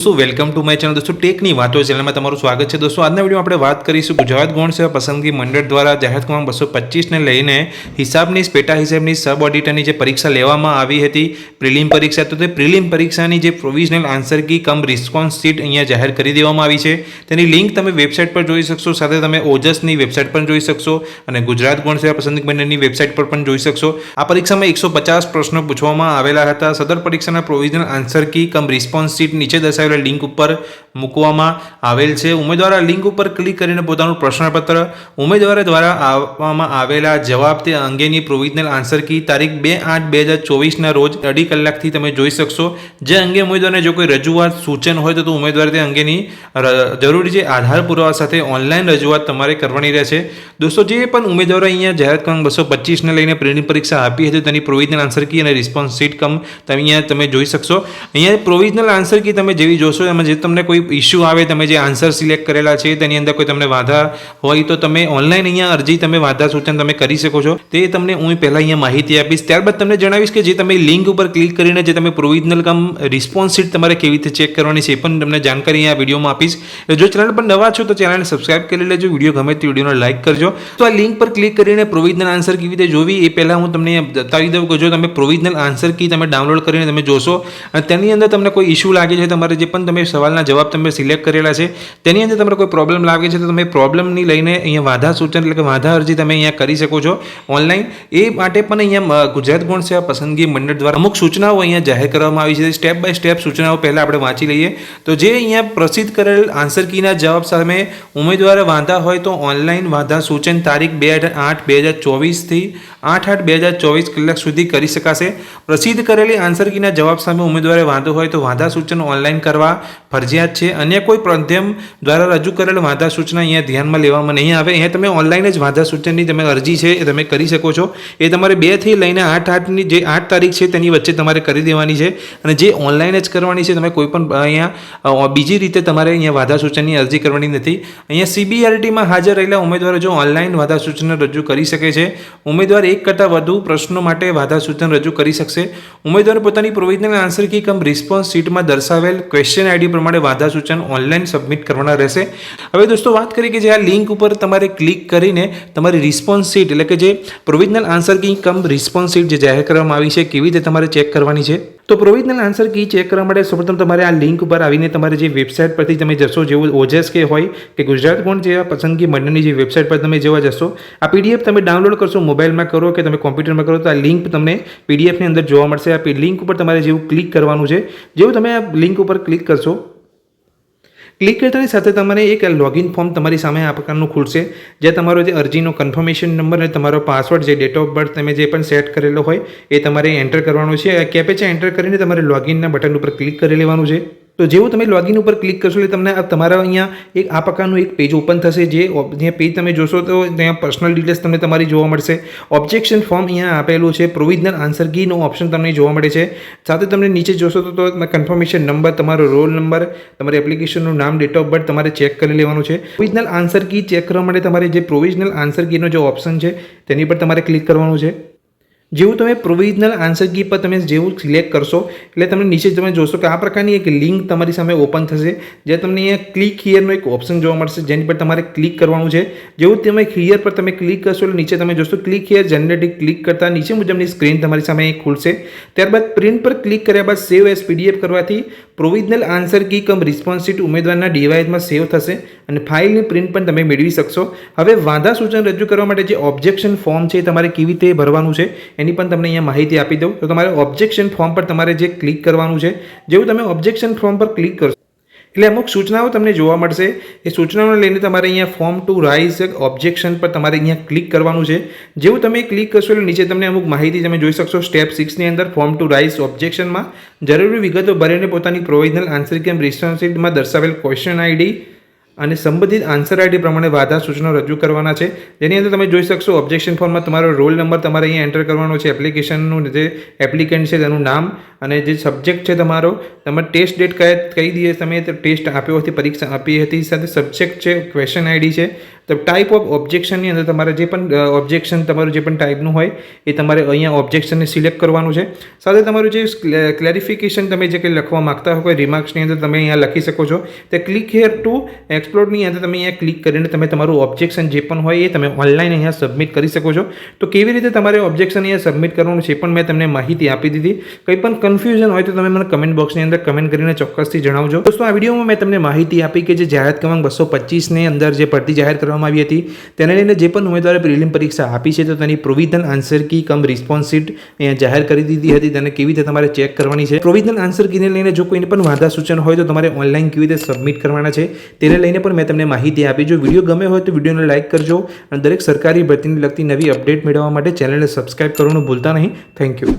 दोस्तों welcome to my channel. दोस्तों टेकनी वातो चैनल में तमाરું સ્વાગત છે। दोस्तों આજના વિડીયોમાં આપણે વાત કરીશું ગુજરાત ગૌણ સેવા પસંદગી મંડળ દ્વારા જાહેર ક્રમાંક 225 ને લઈને હિસાબની પેટા હિસાબની સબ ઓડિટરની જે પરીક્ષા લેવામાં આવી હતી પ્રિલિમ પરીક્ષા, તો તે પ્રિલિમ પરીક્ષાની જે પ્રોવિઝનલ આન્સર કી કમ રિસ્પોન્સ શીટ અહીંયા જાહેર કરી દેવામાં આવી છે। તેની લિંક તમે વેબસાઇટ પર જોઈ શકશો, સાથે તમે ઓજસની વેબસાઇટ પર જોઈ શકશો અને ગુજરાત ગૌણ સેવા પસંદગી મંડળની વેબસાઇટ પર પણ જોઈ શકશો। આ પરીક્ષામાં 150 પ્રશ્નો પૂછવામાં આવેલા હતા। સદર પરીક્ષાના પ્રોવિઝનલ આન્સર કી કમ રિસ્પોન્સ શીટ નીચે દર્શાવેલ लिंक पर મૂકવામાં આવેલ છે। ઉમેદવાર આ લિંક ઉપર ક્લિક કરીને પોતાનું પ્રશ્નપત્ર ઉમેદવાર દ્વારા આપવામાં આવેલા જવાબ તે અંગેની પ્રોવિઝનલ આન્સર કી તારીખ 2/8/2024 રોજ 2.5 કલાકથી તમે જોઈ શકશો। જે અંગે ઉમેદવારને જો કોઈ રજૂઆત સૂચન હોય તો ઉમેદવાર તે અંગેની જરૂરી જે આધાર પુરાવા સાથે ઓનલાઈન રજૂઆત તમારે કરવાની રહેશે। દોસ્તો જે પણ ઉમેદવારો અહીંયા જાહેર ક્રમાંક 225 ને લઈને પ્રિલિમ પરીક્ષા આપી હતી તેની પ્રોવિઝનલ આન્સર કી અને રિસ્પોન્સ શીટ કમ તમે જોઈ શકશો। અહીંયા પ્રોવિઝનલ આન્સર કી તમે જેવી જોશો એમાં જે તમને કોઈ ઇશ્યુ આવે, તમે જે આન્સર સિલેક્ટ કરેલા છે તેની અંદર કોઈ તમને વાંધા હોય તો તમે ઓનલાઈન અહીંયા અરજી તમે વાંધા સૂચન તમે કરી શકો છો। તે તમને હું પહેલાં અહીંયા માહિતી આપીશ, ત્યારબાદ તમને જણાવીશ કે જે તમે લિંક ઉપર ક્લિક કરીને જે તમે પ્રોવિઝનલ કમ રિસ્પોન્સ શીટ તમારે કેવી રીતે ચેક કરવાની છે એ પણ તમને જાણકારી અહીંયા વિડીયોમાં આપીશ। જો ચેનલ પર નવા છો તો ચેનલને સબસ્ક્રાઇબ કરી લેજો, વિડીયો ગમે તો વિડીયોને લાઇક કરજો। તો આ લિંક પર ક્લિક કરીને પ્રોવિઝનલ આન્સર કેવી રીતે જોવી એ પહેલાં હું તમને બતાવી દઉં કે જો તમે પ્રોવિઝનલ આન્સર કી તમે ડાઉનલોડ કરીને તમે જોશો અને તેની અંદર તમને કોઈ ઇશ્યુ લાગે છે, તમારે જે પણ તમે સવાલના જવાબ તમે સિલેક્ટ કરેલા છે તેની અંદર તમને કોઈ પ્રોબ્લેમ લાગે છે તો તમે પ્રોબ્લેમની લઈને અહીંયા વાંધા સૂચન એટલે કે વાંધા અરજી તમે અહીંયા કરી શકો છો ઓનલાઈન। એ માટે પણ અહીંયા ગુજરાત ગૌણ સેવા પસંદગી મંડળ દ્વારા અમુક સૂચનાઓ અહીંયા જાહેર કરવામાં આવી છે। સ્ટેપ બાય સ્ટેપ સૂચનાઓ પહેલાં આપણે વાંચી લઈએ। તો જે અહીંયા પ્રસિદ્ધ કરેલ આન્સર કીના જવાબ સામે ઉમેદવારે વાંધા હોય તો ઓનલાઈન વાંધા સૂચન તારીખ 2/8/2024 થી 8/8/2024 કલાક સુધી કરી શકાશે। પ્રસિદ્ધ કરેલી આન્સર કીના જવાબ સામે ઉમેદવારે વાંધો હોય તો વાંધા સૂચન ઓનલાઈન કરવા ફરજિયાત છે। અન્ય કોઈ માધ્યમ દ્વારા રજૂ કરેલ વાંધા સૂચના અહીંયા ધ્યાનમાં લેવામાં નહીં આવે। અહીંયા તમે ઓનલાઈન જ વાંધા સૂચનની તમે અરજી છે એ તમે કરી શકો છો। એ તમારે 2 થી લઈને 8/8ની જે 8 તારીખ છે તેની વચ્ચે તમારે કરી દેવાની છે અને જે ઓનલાઈન જ કરવાની છે। તમે કોઈ પણ અહીંયા બીજી રીતે તમારે અહીંયા વાંધા સૂચનની અરજી કરવાની નથી। અહીંયા CBRTમાં હાજર રહેલા ઉમેદવારો જો ઓનલાઈન વાંધા સૂચન રજૂ કરી શકે છે। ઉમેદવાર એક કરતાં વધુ પ્રશ્નો માટે વાંધા સૂચન રજૂ કરી શકશે। ઉમેદવાર પોતાની પ્રોવિઝનલ આન્સર કી કમ રિસ્પોન્સ શીટમાં દર્શાવેલ ક્વેશ્ચન આઈડી પ્રમાણે વાંધા સૂચન ઓનલાઈન સબમિટ કરવાના રહેશે। હવે દોસ્તો વાત કરીએ કે જે આ લિંક ઉપર તમારે ક્લિક કરીને તમારી રિસ્પોન્સ શીટ એટલે કે જે પ્રોવિઝનલ આન્સર કી કમ રિસ્પોન્સ શીટ જે જાહેર કરવામાં આવી છે કેવી રીતે તમારે ચેક કરવાની છે। તો પ્રોવિઝનલ આન્સર કી ચેક કરવા માટે સૌપ્રથમ તમારે આ લિંક ઉપર આવીને તમારે જે વેબસાઇટ પરથી તમે જશો, જેવું ઓજસ કે હોય કે ગુજરાત ગૌણ સેવા પસંદગી મંડળની જે વેબસાઇટ પર તમે જેવા જશો, આ PDF તમે ડાઉનલોડ કરશો, મોબાઈલમાં કરો કે તમે કોમ્પ્યુટરમાં કરો તો આ લિંક તમને PDFની અંદર જોવા મળશે। આ લિંક ઉપર તમારે જેવું ક્લિક કરવાનું છે, જેવું તમે આ લિંક ઉપર ક્લિક કરશો, ક્લિક કરતાની સાથે તમારે એક લોગિન ફોર્મ તમારી સામે આ પ્રકારનું ખુલશે, જે તમારો જે અરજીનો કન્ફર્મેશન નંબર અને તમારો પાસવર્ડ જે ડેટ ઓફ બર્થ તમે જે પણ સેટ કરેલો હોય એ તમારે એન્ટર કરવાનો છે। કેપેચા એન્ટર કરીને તમારે લોગિનના બટન ઉપર ક્લિક કરી લેવાનું છે। તો જેવું તમે લોગિન ઉપર ક્લિક કરશો એટલે તમને તમારા અહીંયા એક આ પ્રકારનું એક પેજ ઓપન થશે। જે પેજ તમે જોશો તો ત્યાં પર્સનલ ડિટેલ્સ તમને તમારી જોવા મળશે। ઓબ્જેક્શન ફોર્મ અહીંયા આપેલું છે, પ્રોવિઝનલ આન્સર કીનો ઓપ્શન તમને જોવા મળે છે, સાથે તમને નીચે જોશો તો કન્ફર્મેશન નંબર, તમારો રોલ નંબર, તમારી એપ્લિકેશનનું નામ, ડેટ ઓફ બર્થ તમારે ચેક કરી લેવાનું છે। પ્રોવિઝનલ આન્સર કી ચેક કરવા માટે તમારે જે પ્રોવિઝનલ આન્સર કીનો જે ઓપ્શન છે તેની પર તમારે ક્લિક કરવાનું છે। જેવું તમે પ્રોવિઝનલ આન્સર કી પર તમે જેવું સિલેક્ટ કરશો એટલે તમને નીચે તમે જોશો કે આ પ્રકારની એક લિંક તમારી સામે ઓપન થશે, જે તમને અહીંયા ક્લિક હિયરનો એક ઓપ્શન જોવા મળશે જેની પર તમારે ક્લિક કરવાનું છે। જેવું તમે હિયર પર તમે ક્લિક કરશો એટલે નીચે તમે જોશો ક્લિક હિયર જનરેટિવ ક્લિક કરતાં નીચે મુજબની સ્ક્રીન તમારી સામે ખુલશે। ત્યારબાદ પ્રિન્ટ પર ક્લિક કર્યા બાદ સેવ એઝ PDF કરવાથી પ્રોવિઝનલ આન્સર કી કમ રિસ્પોન્સ શીટ ઉમેદવારના ડિવાઇસમાં સેવ થશે અને ફાઇલની પ્રિન્ટ પણ તમે મેળવી શકશો। હવે વાંધા સૂચન રજૂ કરવા માટે જે ઓબ્જેક્શન ફોર્મ છે તમારે કેવી રીતે ભરવાનું છે એની પણ તમને અહીંયા માહિતી આપી દઉં। તો તમારે ઓબ્જેક્શન ફોર્મ પર તમારે જે ક્લિક કરવાનું છે, જેવું તમે ઓબ્જેક્શન ફોર્મ પર ક્લિક કરશો એટલે અમુક સૂચનાઓ તમને જોવા મળશે। એ સૂચનાઓને લઈને તમારે અહીંયા ફોર્મ ટુ રાઇઝ ઓબ્જેક્શન પર તમારે અહીંયા ક્લિક કરવાનું છે। જેવું તમે ક્લિક કરશો એટલે નીચે તમને અમુક માહિતી તમે જોઈ શકશો। સ્ટેપ 6ની અંદર ફોર્મ ટુ રાઇઝ ઓબ્જેક્શનમાં જરૂરી વિગતો ભરીને પોતાની પ્રોવિઝનલ આન્સર કી રિસ્પોન્સ શીટમાં દર્શાવેલ ક્વેશ્ચન આઈડી અને સંબંધિત આન્સર આઈડી પ્રમાણે વાંધા સૂચનો રજૂ કરવાના છે, જેની અંદર તમે જોઈ શકશો ઓબ્જેક્શન ફોર્મમાં તમારો રોલ નંબર તમારે અહીંયા એન્ટર કરવાનો છે, એપ્લિકેશનનું જે એપ્લિકન્ટ છે તેનું નામ અને જે સબ્જેક્ટ છે તમારો, તમારે ટેસ્ટ ડેટ કઈ દિવસ તમે ટેસ્ટ આપ્યો હતી, પરીક્ષા આપી હતી, સાથે સબ્જેક્ટ છે, ક્વેશ્ચન આઈડી છે, તો ટાઈપ ઓફ ઓબ્જેક્શનની અંદર તમારે જે પણ ઓબ્જેક્શન તમારું જે પણ ટાઈપનું હોય એ તમારે અહીંયા ઓબ્જેક્શનને સિલેક્ટ કરવાનું છે. સાથે તમારું જે ક્લેરિફિકેશન તમે જે કંઈ લખવા માગતા હો કોઈ રિમાર્ક્સની અંદર તમે અહીંયા લખી શકો છો. તે ક્લિક હેર ટુ એક્સપ્લોરની અંદર તમે અહીંયા ક્લિક કરીને તમે તમારું ઓબ્જેક્શન જે પણ હોય એ તમે ઓનલાઈન અહીંયા સબમિટ કરી શકો છો. તો કેવી રીતે તમારે ઓબ્જેક્શન અહીંયા સબમિટ કરવાનું છે પણ મેં તમને માહિતી આપી દીધી. કંઈ પણ કન્ફ્યુઝન હોય તો તમે મને કમેન્ટ બોક્સની અંદર કમેન્ટ કરીને ચોક્કસથી જણાવજો. દોસ્તો આ વિડીયોમાં મેં તમને માહિતી આપી કે જે જાહેરાત ક્રમાંક 225ની અંદર જે ભરતી જાહેર કરવામાં આવી હતી તેને લઈને જે પણ ઉમેદવારે પ્રિલિમ પરીક્ષા આપી છે તો તેની પ્રોવિઝનલ આન્સર કી કમ રિસ્પોન્સ શીટ અહીંયા જાહેર કરી દીધી હતી. તેને કેવી રીતે તમારે ચેક કરવાની છે. પ્રોવિઝનલ આન્સર કીને લઈને જો કોઈને પણ વાંધા સૂચન હોય તો તમારે ઓનલાઈન કેવી રીતે સબમિટ કરવાના છે તેને લઈને પણ મેં તમને માહિતી આપી. જો વિડીયો ગમે હોય તો વિડીયોને લાઇક કરજો અને દરેક સરકારી ભરતીને લગતી નવી અપડેટ મેળવવા માટે ચેનલને સબસ્ક્રાઇબ કરવાનું ભૂલતા નહીં. Thank you.